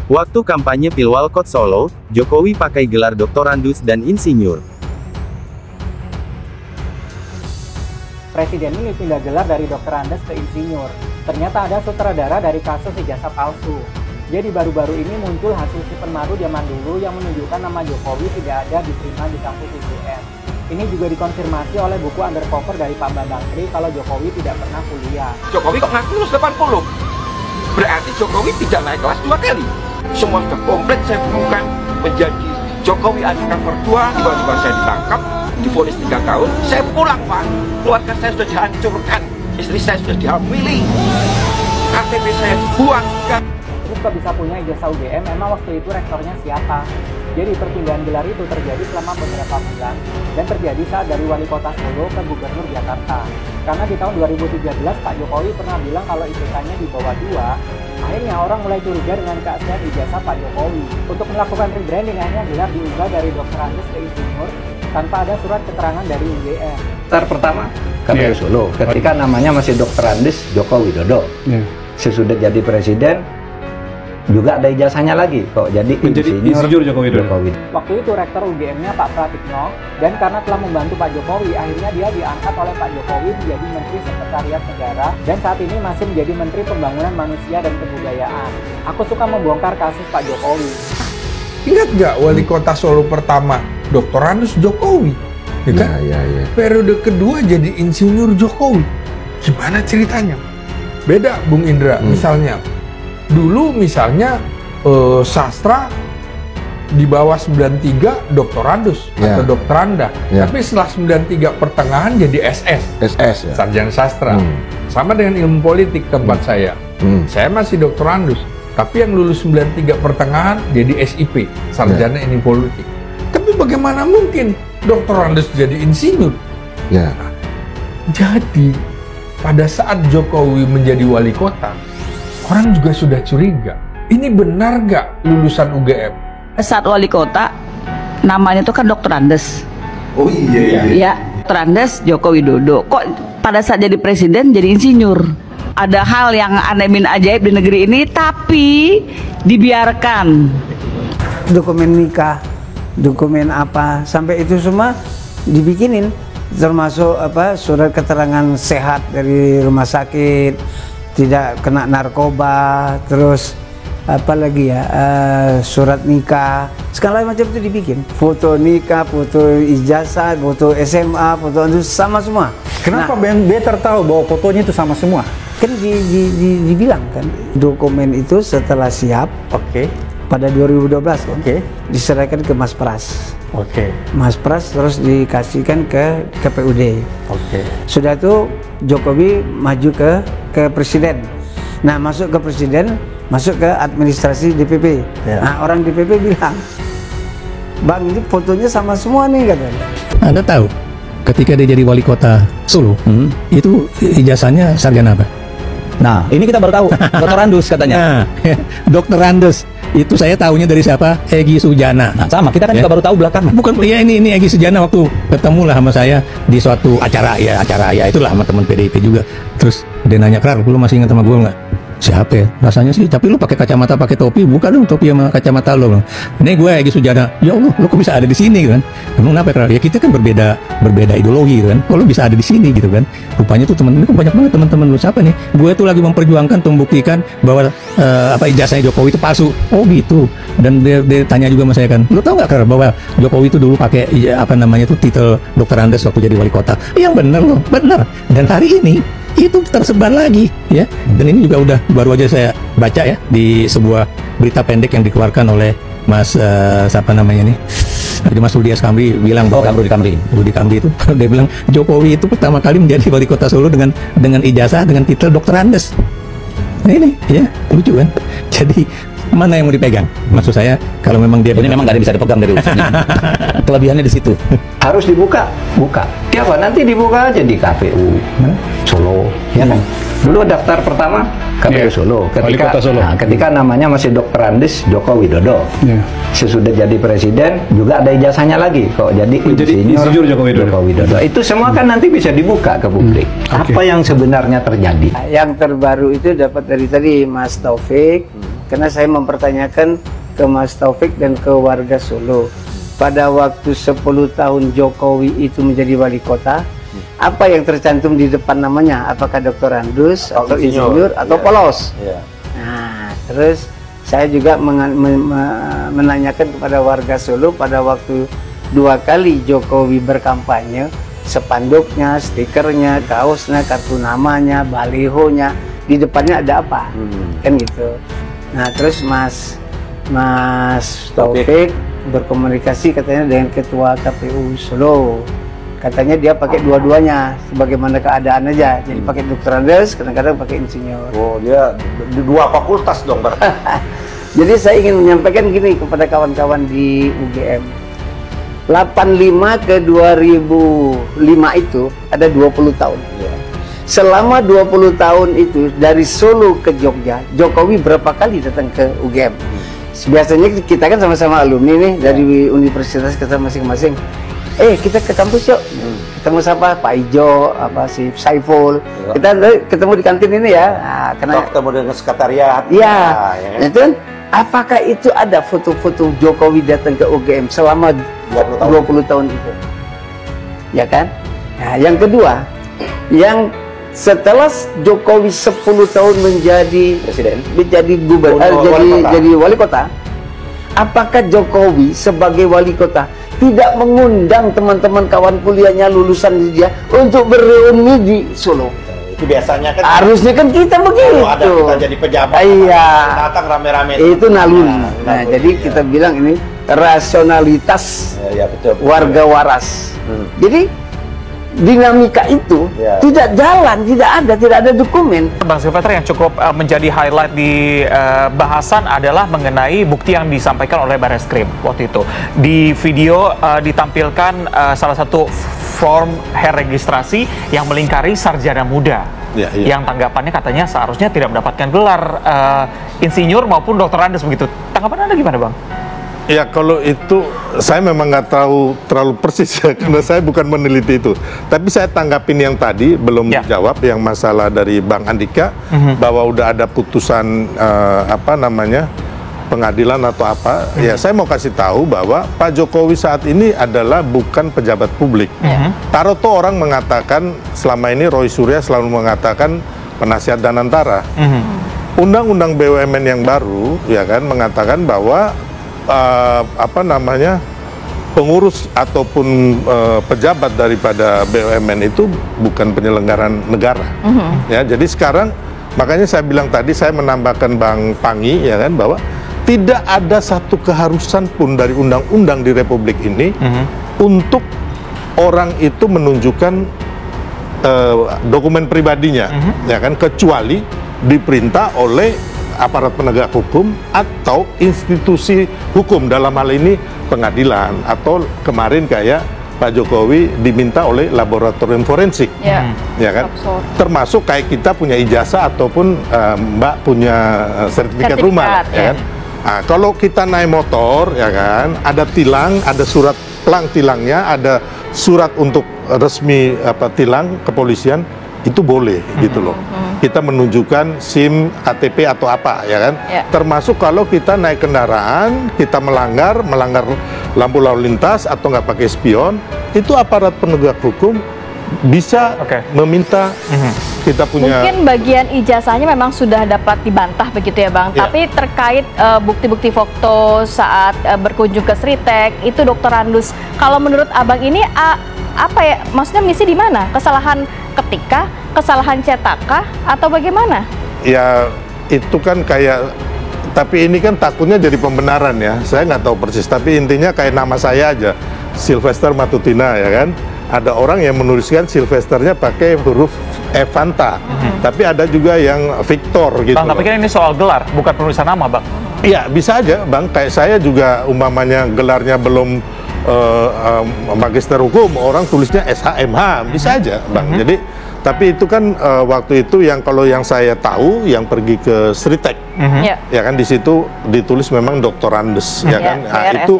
Waktu kampanye Pilwalkot Solo, Jokowi pakai gelar doktorandus dan insinyur. Presiden ini pindah gelar dari doktorandus ke insinyur. Ternyata ada sutradara dari kasus ijazah palsu. Jadi baru-baru ini muncul hasil simpen maru zaman dulu yang menunjukkan nama Jokowi tidak ada diterima di kampus UGM. Ini juga dikonfirmasi oleh buku undercover dari Pak Bambang Tri kalau Jokowi tidak pernah kuliah. Jokowi kok ngaku lulus 80? Berarti Jokowi tidak naik kelas 2 kali. Semua sudah komplit saya buka menjadi Jokowi undercover 2, tiba-tiba saya ditangkap, divonis 3 tahun, saya pulang Pak. Keluarga saya sudah dihancurkan, istri saya sudah dihamili, KTP saya dibuang. Terus kok bisa punya ijazah UGM, emang waktu itu rektornya siapa? Jadi perpindahan gelar itu terjadi selama beberapa bulan dan terjadi saat dari wali kota Solo ke gubernur Jakarta. Karena di tahun 2013 Pak Jokowi pernah bilang kalau ijazahnya di bawah 2, akhirnya orang mulai curiga dengan keaslian ijazah Pak Jokowi. Untuk melakukan rebranding akhirnya gelar diubah dari doktorandus ke insinyur tanpa ada surat keterangan dari UGM. Daftar pertama KPU Solo ketika namanya masih doktorandus Joko Widodo. Sesudah jadi presiden juga ada ijazahnya lagi kok jadi insinyur Joko Widodo. Waktu itu rektor UGM-nya Pak Pratikno, dan karena telah membantu Pak Jokowi, akhirnya dia diangkat oleh Pak Jokowi menjadi Menteri Sekretariat Negara dan saat ini masih menjadi Menteri Pembangunan Manusia dan Kebudayaan. Aku suka membongkar kasus Pak Jokowi. Ingat nggak wali kota Solo pertama doktorandus Jokowi, ya kan? Periode kedua jadi insinyur Jokowi. Gimana ceritanya? Beda Bung Indra. Misalnya dulu misalnya sastra di bawah 93 doktorandus atau doktoranda, tapi setelah 93 pertengahan jadi SS, sarjana sastra. Sama dengan ilmu politik tempat saya. Saya masih doktorandus, tapi yang lulus 93 pertengahan jadi SIP, sarjana ilmu politik. Tapi bagaimana mungkin doktorandus jadi insinyur? Jadi pada saat Jokowi menjadi wali kota, orang juga sudah curiga, ini benar nggak lulusan UGM? Saat wali kota, namanya itu kan doktorandus. Oh iya. Ya, doktorandus Joko Widodo. Kok pada saat jadi presiden jadi insinyur? Ada hal yang aneh bin ajaib di negeri ini, tapi dibiarkan. Dokumen nikah, dokumen apa, sampai itu semua dibikinin, termasuk surat keterangan sehat dari rumah sakit, tidak kena narkoba, terus apalagi surat nikah, segala macam itu dibikin. Foto nikah, foto ijazah, foto SMA, foto itu sama semua. Kenapa better tahu bahwa fotonya itu sama semua? Kan dibilang kan, dokumen itu setelah siap, pada 2012 kan, diserahkan ke Mas Pras. Mas Pras terus dikasihkan ke KPUD. Sudah itu Jokowi maju ke presiden. Nah, masuk ke presiden, masuk ke administrasi DPP. Nah, orang DPP bilang, Bang, ini fotonya sama semua nih, katanya. Anda tahu, ketika dia jadi wali kota Solo, itu ijazahnya sarjana apa? Nah, ini kita baru tahu, doktorandus katanya. Doktorandus. Itu saya tahunya dari siapa? Egy Sujana. Nah, sama, kita kan juga baru tahu belakangan. Bukan, ya ini Egy Sujana waktu ketemu lah sama saya di suatu acara ya itulah sama teman PDIP juga. Terus dia nanya, "Krar, lu masih ingat sama gue nggak?" "Siapa ya? Rasanya sih, tapi lu pakai kacamata, pakai topi." "Bukan dong, topi sama kacamata lo." "Ini gue Egy Sujana." "Ya Allah, lu kok bisa ada di sini?" kan. "Emang kenapa, Krar?" "Ya kita kan berbeda ideologi kan. Kok lu bisa ada di sini gitu kan." Rupanya tuh teman-teman, kok banyak banget teman-teman lu. "Siapa nih?" "Gue tuh lagi memperjuangkan untuk membuktikan bahwa ijazahnya Jokowi itu palsu." "Oh gitu." Dan dia tanya juga sama saya kan, "Lu tahu nggak, Krar, bahwa Jokowi itu dulu pakai titel doktorandus waktu jadi wali kota?" "Yang bener loh, bener." Dan hari ini itu tersebar lagi ya, dan ini juga udah baru aja saya baca ya di sebuah berita pendek yang dikeluarkan oleh Mas siapa namanya nih, Mas Rudi Kamri bilang bahwa Rudi Kamri itu dia bilang Jokowi itu pertama kali menjadi wali kota Solo dengan ijazah dengan titel doktorandus. Nah, ini ya lucu kan. Jadi mana yang mau dipegang? Maksud saya kalau memang dia ini memang nggak ada bisa dipegang dari urusannya. Kelebihannya di situ. Harus buka. Siapa? Nanti dibuka aja di KPU Solo, ya kan? Dulu daftar pertama KPU Solo ketika namanya masih doktorandus Joko Widodo. Sesudah jadi presiden juga ada ijazahnya lagi kok jadi insinyur Joko Widodo. Itu semua kan nanti bisa dibuka ke publik. Apa yang sebenarnya terjadi? Yang terbaru itu dapat dari tadi Mas Taufik. karena saya mempertanyakan ke Mas Taufik dan ke warga Solo. Pada waktu 10 tahun Jokowi itu menjadi wali kota, apa yang tercantum di depan namanya? Apakah Dr. Andus atau insinyur atau polos? Nah, terus saya juga menanyakan kepada warga Solo pada waktu 2 kali Jokowi berkampanye, spanduknya, stikernya, kaosnya, kartu namanya, balihonya, di depannya ada apa? Kan gitu. Nah, terus Mas Taufik berkomunikasi katanya dengan ketua KPU Solo. Katanya dia pakai dua-duanya, sebagaimana keadaan aja. Jadi pakai Dr. Andus, kadang-kadang pakai insinyur. Oh, dia di 2 fakultas dong, Bang. Jadi saya ingin menyampaikan gini kepada kawan-kawan di UGM. 85 ke 2005 itu ada 20 tahun. Selama 20 tahun itu dari Solo ke Jogja, Jokowi berapa kali datang ke UGM? Biasanya kita kan sama-sama alumni nih dari universitas kita masing-masing. Kita ke kampus yuk. Ketemu siapa? Pak Ijo, si Saiful. Kita ketemu di kantin ini ya. Nah, karena ketemu dengan sekretariat. Iya. Itu kan, apakah itu ada foto-foto Jokowi datang ke UGM selama 20 tahun itu? Ya kan? Nah, yang kedua, yang setelah Jokowi 10 tahun menjadi presiden, menjadi gubernur, jadi wali kota, apakah Jokowi sebagai wali kota tidak mengundang teman-teman kawan kuliahnya lulusan dia untuk bereuni di Solo? Itu biasanya kan harusnya kan kita begitu. Kalau ada kita jadi pejabat, datang rame-rame. Itu naluri. Nah, jadi kita bilang ini rasionalitas warga waras. Jadi dinamika itu tidak jalan, tidak ada dokumen. Bang Silvester, yang cukup menjadi highlight di bahasan adalah mengenai bukti yang disampaikan oleh Barreskrim waktu itu. Di video ditampilkan salah satu form hair registrasi yang melingkari sarjana muda. Yang tanggapannya katanya seharusnya tidak mendapatkan gelar insinyur maupun Dr. Andus begitu. Tanggapan Anda gimana, Bang? Ya, kalau itu saya memang nggak terlalu persis ya, karena saya bukan meneliti itu. Tapi saya tanggapin yang tadi belum jawab, yang masalah dari Bang Andika bahwa udah ada putusan pengadilan atau apa. Ya, saya mau kasih tahu bahwa Pak Jokowi saat ini adalah bukan pejabat publik. Taruh tuh orang mengatakan selama ini Roy Surya selalu mengatakan penasihat dan antara. Undang-undang BUMN yang baru ya kan mengatakan bahwa pengurus ataupun pejabat daripada BUMN itu bukan penyelenggaraan negara. Ya, jadi sekarang makanya saya bilang tadi, saya menambahkan Bang Pangi ya kan, bahwa tidak ada satu keharusan pun dari undang-undang di Republik ini untuk orang itu menunjukkan dokumen pribadinya, ya kan, kecuali diperintah oleh aparat penegak hukum atau institusi hukum, dalam hal ini pengadilan, atau kemarin kayak Pak Jokowi diminta oleh laboratorium forensik, ya kan, termasuk kayak kita punya ijazah ataupun Mbak punya sertifikat rumah, ya kan. Nah, kalau kita naik motor, ya kan, ada tilang, ada surat pelang tilangnya, ada surat untuk resmi tilang kepolisian, itu boleh gitu loh. Kita menunjukkan SIM, KTP atau apa, ya kan? Termasuk kalau kita naik kendaraan, kita melanggar lampu lalu lintas atau nggak pakai spion, itu aparat penegak hukum bisa meminta kita punya. Mungkin bagian ijazahnya memang sudah dapat dibantah begitu ya, Bang. Tapi terkait bukti-bukti foto saat berkunjung ke Sritek, itu Dr. Andus, kalau menurut Abang ini apa ya, maksudnya misi di mana? Kesalahan ketika, kesalahan cetakkah, atau bagaimana? Ya, itu kan kayak, tapi ini kan takutnya jadi pembenaran ya. Saya nggak tahu persis, tapi intinya kayak nama saya aja, Sylvester Matutina, ya kan. Ada orang yang menuliskan Sylvesternya pakai huruf Evanta, tapi ada juga yang Victor gitu. Bang, tapi kan ini soal gelar, bukan penulisan nama, Bang. Iya, bisa aja, Bang. Kayak saya juga umpamanya gelarnya belum magister hukum, orang tulisnya SHMH, bisa aja, Bang. Jadi, tapi itu kan waktu itu yang kalau yang saya tahu, yang pergi ke Sritek, ya kan, di situ ditulis memang Dr. Andus, ya kan. Nah, itu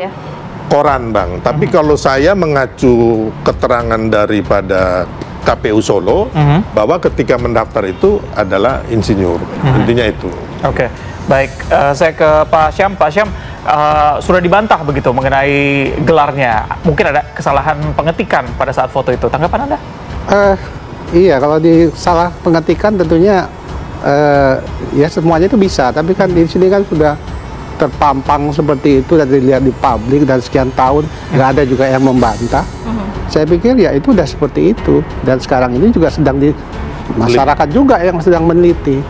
koran, Bang. Tapi kalau saya mengacu keterangan daripada KPU Solo, bahwa ketika mendaftar itu adalah insinyur, intinya itu. Oke. Baik, saya ke Pak Syam. Pak Syam, sudah dibantah begitu mengenai gelarnya. Mungkin ada kesalahan pengetikan pada saat foto itu. Tanggapan Anda? Iya, kalau di salah pengetikan tentunya ya semuanya itu bisa. Tapi kan di sini kan sudah terpampang seperti itu dan dilihat di publik dan sekian tahun nggak ada juga yang membantah. Saya pikir ya itu udah seperti itu. Dan sekarang ini juga sedang di masyarakat juga yang sedang meneliti.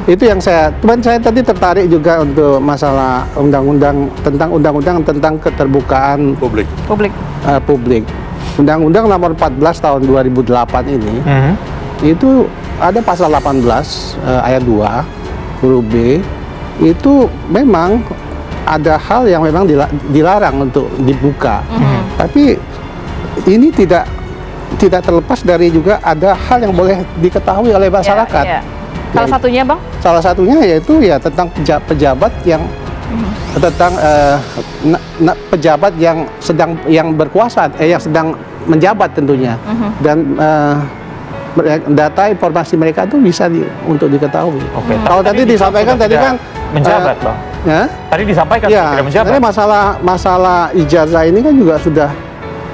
Itu yang cuman saya tadi tertarik juga untuk masalah undang-undang tentang keterbukaan publik. Undang-undang nomor 14 tahun 2008 ini itu ada pasal 18 ayat 2 huruf B, itu memang ada hal yang memang dilarang untuk dibuka. Tapi ini tidak terlepas dari juga ada hal yang boleh diketahui oleh masyarakat. Salah satunya, Bang? Salah satunya yaitu ya tentang pejabat yang pejabat yang berkuasa, yang sedang menjabat tentunya. Dan data informasi mereka itu bisa untuk diketahui. Kalau tadi disampaikan tadi kan menjabat, Bang. Ya? Tadi disampaikan tidak menjabat. Masalah ijazah ini kan juga sudah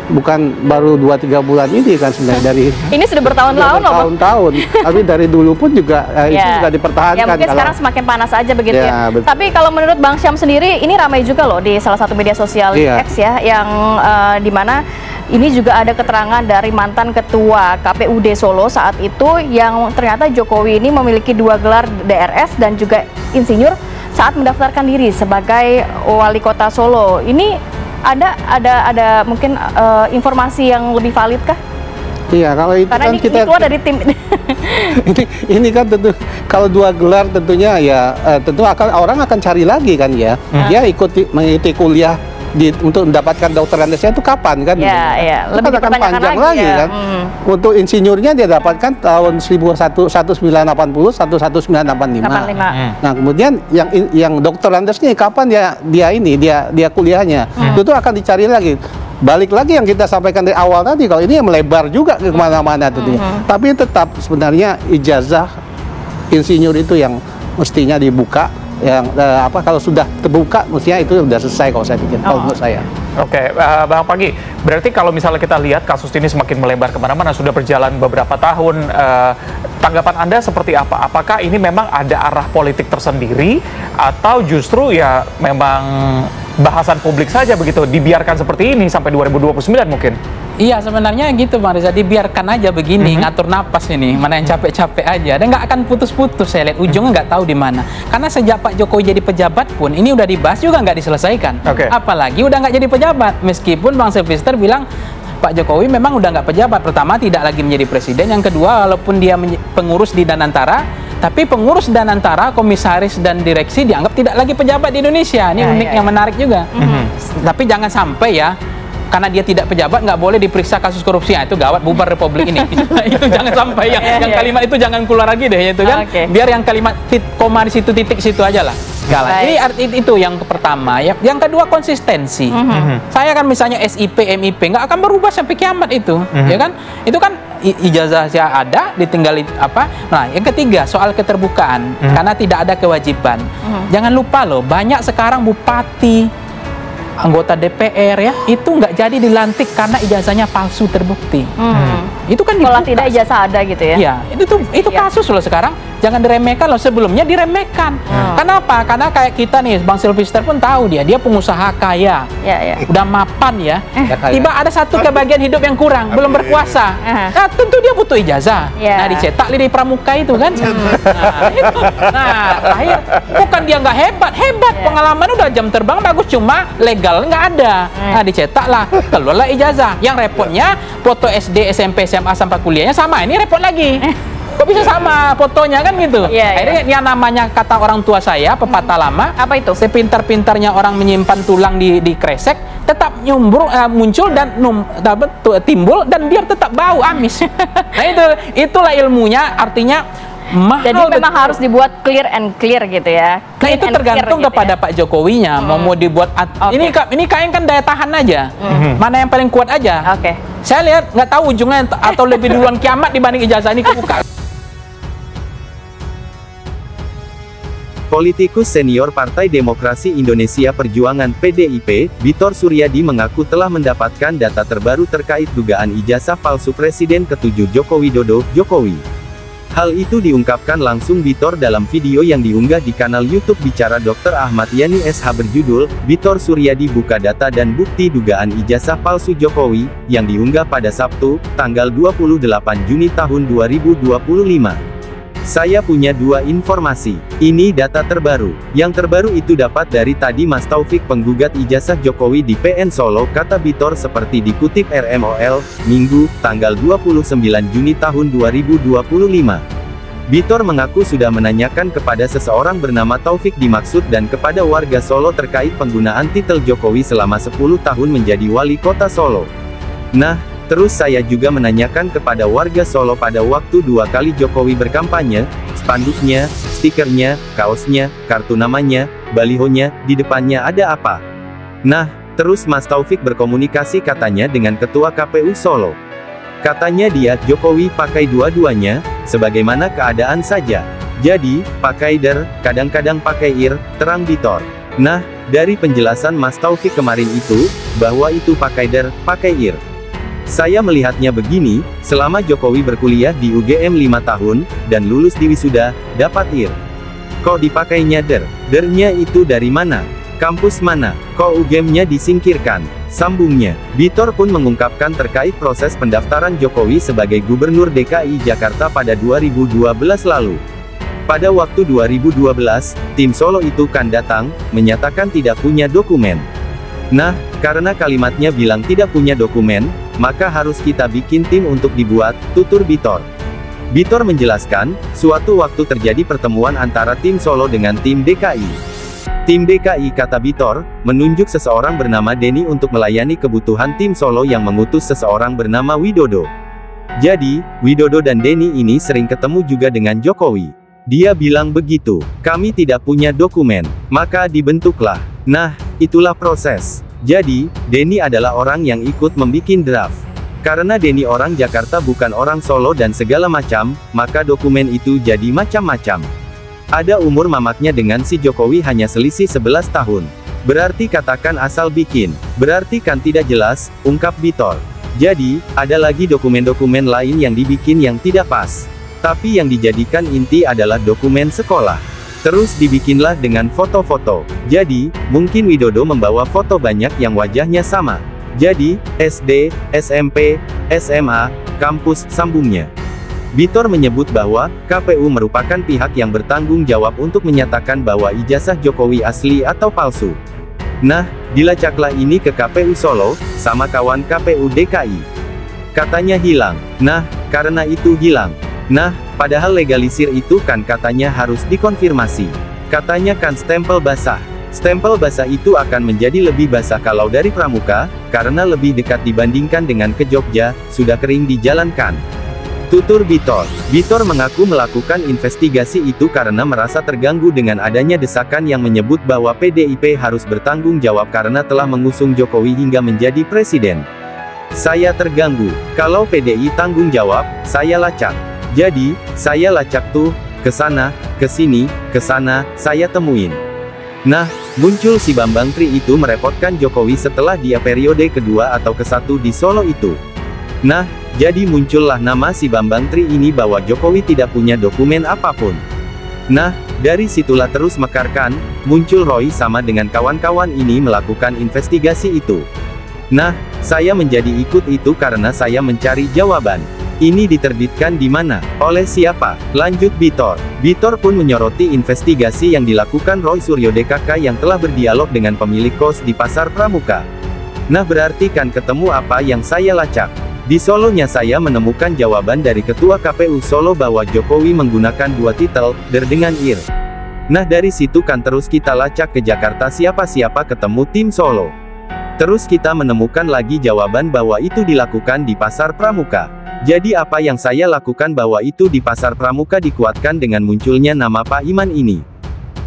bukan baru 2-3 bulan ini kan sebenarnya dari ini sudah bertahun-tahun loh, bertahun-tahun. Tapi dari dulu pun juga itu juga dipertahankan. Ya mungkin sekarang semakin panas aja begitu ya. Betul. Tapi kalau menurut Bang Syam sendiri ini ramai juga loh di salah satu media sosial X ya, yang dimana ini juga ada keterangan dari mantan ketua KPUD Solo saat itu yang ternyata Jokowi ini memiliki 2 gelar DRS dan juga insinyur saat mendaftarkan diri sebagai wali kota Solo. Ini ada mungkin informasi yang lebih valid kah? Iya, kalau itu karena kan ini kita keluar dari tim ini kan tentu kalau 2 gelar tentunya ya tentu orang akan cari lagi kan ya. Dia mengikuti kuliah untuk mendapatkan dokter Andesnya itu kapan kan? Iya, lebih akan panjang lagi ya. kan. Untuk insinyurnya dia dapatkan tahun 1980 1985. Nah, kemudian yang dokter Andesnya kapan dia kuliahnya? Itu akan dicari lagi. Balik lagi yang kita sampaikan dari awal tadi, kalau ini melebar juga ke kemana-mana tentunya. Tapi tetap sebenarnya ijazah insinyur itu yang mestinya dibuka. Yang kalau sudah terbuka mestinya itu sudah selesai kalau saya pikir, kalau menurut saya. Oke, Bang Panggi, berarti kalau misalnya kita lihat kasus ini semakin melebar kemana-mana, sudah berjalan beberapa tahun, tanggapan Anda seperti apa? Apakah ini memang ada arah politik tersendiri atau justru ya memang bahasan publik saja begitu, dibiarkan seperti ini sampai 2029 mungkin? Iya, sebenarnya gitu Bang Reza, dibiarkan aja begini, ngatur napas ini, mana yang capek-capek aja, dan nggak akan putus-putus. Saya lihat ujungnya nggak tahu di mana. Karena sejak Pak Jokowi jadi pejabat pun, ini udah dibahas juga nggak diselesaikan. Apalagi udah nggak jadi pejabat, meskipun Bang Sylvester bilang Pak Jokowi memang udah nggak pejabat. Pertama, tidak lagi menjadi presiden. Yang kedua, walaupun dia pengurus di Danantara, tapi pengurus Danantara, komisaris dan direksi dianggap tidak lagi pejabat di Indonesia. Ini unik yang menarik juga. Tapi jangan sampai ya, karena dia tidak pejabat nggak boleh diperiksa kasus korupsi, itu gawat, bubar republik ini. Itu jangan sampai yang kalimat itu jangan keluar lagi deh, itu kan. Biar yang kalimat koma di situ, titik situ aja lah. Ini arti itu yang pertama. Yang kedua, konsistensi. Saya kan misalnya SIP, MIP nggak akan berubah sampai kiamat itu, ya kan? Itu kan ijazahnya ada, ditinggali apa. Nah, yang ketiga soal keterbukaan, karena tidak ada kewajiban. Jangan lupa loh, banyak sekarang bupati, anggota DPR ya, itu nggak jadi dilantik karena ijazahnya palsu terbukti. Itu kan kalau tidak ijazah ada gitu ya. Iya, itu kasus loh sekarang. Jangan diremehkan loh, sebelumnya diremehkan. Kenapa? Karena kayak kita nih, Bang Sylvester pun tahu dia pengusaha kaya. Udah mapan ya. Tiba ada satu kebagian hidup yang kurang, belum berkuasa. Nah, tentu dia butuh ijazah. Nah, dicetak di pramuka itu kan. Akhir bukan dia nggak hebat, pengalaman udah jam terbang bagus, cuma legal nggak ada. Nah, dicetaklah, keluarlah ijazah. Yang repotnya foto SD, SMP, SMA sampai kuliahnya sama, ini repot lagi. Kok bisa sama fotonya kan gitu? Akhirnya yang namanya kata orang tua saya, pepatah lama, apa itu? Sepintar-pintarnya orang menyimpan tulang di kresek, tetap muncul dan timbul dan biar tetap bau amis. Nah itulah ilmunya, artinya mahal. Jadi memang harus dibuat clear and clear gitu ya. Nah itu tergantung kepada Pak Jokowinya mau dibuat. Ini kayaknya kan daya tahan aja. Mana yang paling kuat aja. Saya lihat nggak tahu ujungnya atau lebih duluan kiamat dibanding ijazah ini kebuka. Politikus senior Partai Demokrasi Indonesia Perjuangan (PDIP), Bitor Suryadi mengaku telah mendapatkan data terbaru terkait dugaan ijazah palsu Presiden ke-7 Joko Widodo, Jokowi. Hal itu diungkapkan langsung Bitor dalam video yang diunggah di kanal YouTube Bicara Dr. Ahmad Yani SH berjudul, Bitor Suryadi buka data dan bukti dugaan ijazah palsu Jokowi, yang diunggah pada Sabtu, tanggal 28 Juni tahun 2025. Saya punya dua informasi. Ini data terbaru. Yang terbaru itu dapat dari tadi Mas Taufik penggugat ijazah Jokowi di PN Solo, kata Bitor seperti dikutip RMOL, Minggu, tanggal 29 Juni tahun 2025. Bitor mengaku sudah menanyakan kepada seseorang bernama Taufik dimaksud dan kepada warga Solo terkait penggunaan titel Jokowi selama 10 tahun menjadi wali kota Solo. Nah, terus saya juga menanyakan kepada warga Solo pada waktu 2 kali Jokowi berkampanye, spanduknya, stikernya, kaosnya, kartu namanya, balihonya, di depannya ada apa? Nah, terus Mas Taufik berkomunikasi katanya dengan Ketua KPU Solo. Katanya dia, Jokowi pakai dua-duanya, sebagaimana keadaan saja. Jadi, pakai der, kadang-kadang pakai ir, terang Bitor. Nah, dari penjelasan Mas Taufik kemarin itu, bahwa itu pakai der, pakai ir. Saya melihatnya begini, selama Jokowi berkuliah di UGM 5 tahun, dan lulus di wisuda, dapat ir. Kok dipakainya der? Dernya itu dari mana? Kampus mana? Kok UGM-nya disingkirkan? Sambungnya. Bitor pun mengungkapkan terkait proses pendaftaran Jokowi sebagai Gubernur DKI Jakarta pada 2012 lalu. Pada waktu 2012, tim Solo itu kan datang, menyatakan tidak punya dokumen. Nah, karena kalimatnya bilang tidak punya dokumen, maka harus kita bikin tim untuk dibuat, tutur Bitor. Bitor menjelaskan, suatu waktu terjadi pertemuan antara tim Solo dengan tim DKI. Tim DKI, kata Bitor, menunjuk seseorang bernama Denny untuk melayani kebutuhan tim Solo yang mengutus seseorang bernama Widodo. Jadi, Widodo dan Denny ini sering ketemu juga dengan Jokowi. Dia bilang begitu, kami tidak punya dokumen, maka dibentuklah. Nah, itulah proses. Jadi, Denny adalah orang yang ikut membikin draft. Karena Denny orang Jakarta bukan orang Solo dan segala macam, maka dokumen itu jadi macam-macam. Ada umur mamaknya dengan si Jokowi hanya selisih 11 tahun. Berarti katakan asal bikin. Berarti kan tidak jelas, ungkap Bitor. Jadi, ada lagi dokumen-dokumen lain yang dibikin yang tidak pas. Tapi yang dijadikan inti adalah dokumen sekolah. Terus dibikinlah dengan foto-foto. Jadi, mungkin Widodo membawa foto banyak yang wajahnya sama. Jadi, SD, SMP, SMA, kampus, sambungnya. Bitor menyebut bahwa, KPU merupakan pihak yang bertanggung jawab untuk menyatakan bahwa ijazah Jokowi asli atau palsu. Nah, dilacaklah ini ke KPU Solo, sama kawan KPU DKI. Katanya hilang. Nah, karena itu hilang. Nah, padahal legalisir itu kan katanya harus dikonfirmasi. Katanya kan stempel basah. Stempel basah itu akan menjadi lebih basah kalau dari Pramuka, karena lebih dekat dibandingkan dengan ke Jogja, sudah kering dijalankan. Tutur Bitor. Bitor mengaku melakukan investigasi itu karena merasa terganggu dengan adanya desakan yang menyebut bahwa PDIP harus bertanggung jawab karena telah mengusung Jokowi hingga menjadi presiden. Saya terganggu. Kalau PDI tanggung jawab, saya lacak. Jadi, saya lacak tuh, ke sana, ke sini, ke sana, saya temuin. Nah, muncul si Bambang Tri itu merepotkan Jokowi setelah dia periode kedua atau ke-1 di Solo itu. Nah, jadi muncullah nama si Bambang Tri ini bahwa Jokowi tidak punya dokumen apapun. Nah, dari situlah terus mekarkan, muncul Roy sama dengan kawan-kawan ini melakukan investigasi itu. Nah, saya menjadi ikut itu karena saya mencari jawaban. Ini diterbitkan di mana? Oleh siapa? Lanjut Bitor. Bitor pun menyoroti investigasi yang dilakukan Roy Suryo DKK yang telah berdialog dengan pemilik kos di Pasar Pramuka. Nah, berarti kan ketemu apa yang saya lacak. Di Solonya saya menemukan jawaban dari Ketua KPU Solo bahwa Jokowi menggunakan dua titel, der dengan ir. Nah, dari situ kan terus kita lacak ke Jakarta siapa-siapa ketemu tim Solo. Terus kita menemukan lagi jawaban bahwa itu dilakukan di Pasar Pramuka. Jadi apa yang saya lakukan bahwa itu di Pasar Pramuka dikuatkan dengan munculnya nama Pak Iman ini.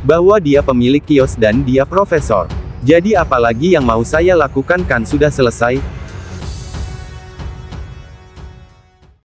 Bahwa dia pemilik kios dan dia profesor. Jadi apalagi yang mau saya lakukan kan sudah selesai,